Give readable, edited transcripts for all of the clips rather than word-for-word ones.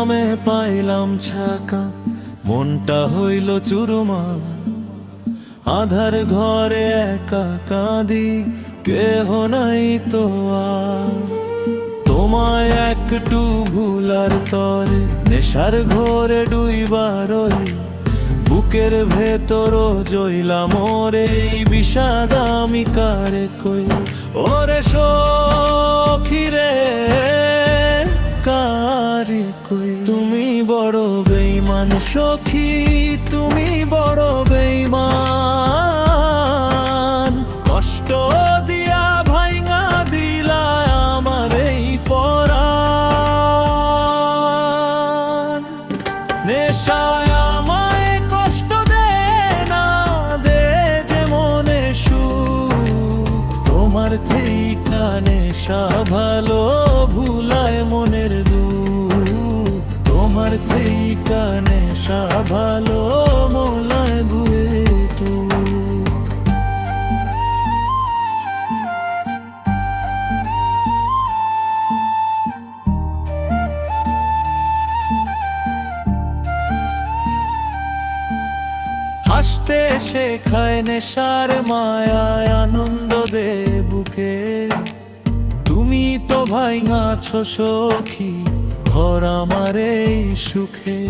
নামে পাইলাম ছাকা, মনটা হইল চুরমার। আধার ঘরে একা কাঁদি, কেহ নাই তো আর। তোমায় একটু ভুলার তরে নেশার ঘরে ডুইবার ওই বুকের ভেতর জইলা মোরে, এই বিষাদ আমি কারে কই। ওরে সখী রে কারে কই, তুমি বড় বেঈমান সখী, তুমি বড় বেঈমান। কষ্ট দিয়া ভাইঙা দিলা আমার এই পরাণ। নেশায় আমায় কষ্ট দে না, দে যে মনে সুখ। তোমার ঠিকা নেশা ভালো, ভুলায় মনের দুঃখ। তোমার ঠিকা নেশা ভালো, মোলায় ভুলে তুই। হাসতে শেখায় নেশার মায়ায়, আনন্দ দে বুকে। তুমি তো ভাইঙাছো সখী ঘর আমার এই সুখে।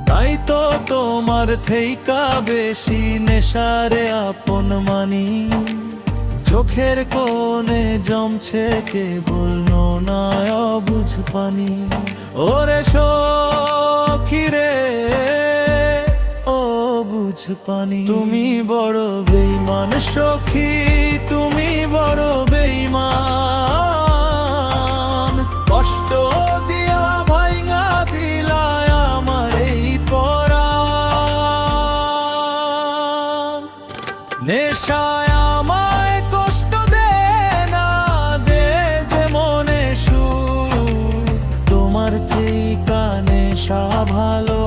তাই তো তোমার থেইকা বেশি নেশারে আপন মানি। চোখের কোণে জমছে কেবল নোনায় অবুঝ পানি। ওরে সখী রে অবুঝ পানি, তুমি বড় বেঈমান সখী, তুমি বড় বেঈমান। কষ্ট দিয়া ভাইঙা দিলা আমার এই পরাণ। নেশায় আমায় কষ্ট দে না, দে যে মনে সুখ। তোমার ঠিকা নেশা ভালো,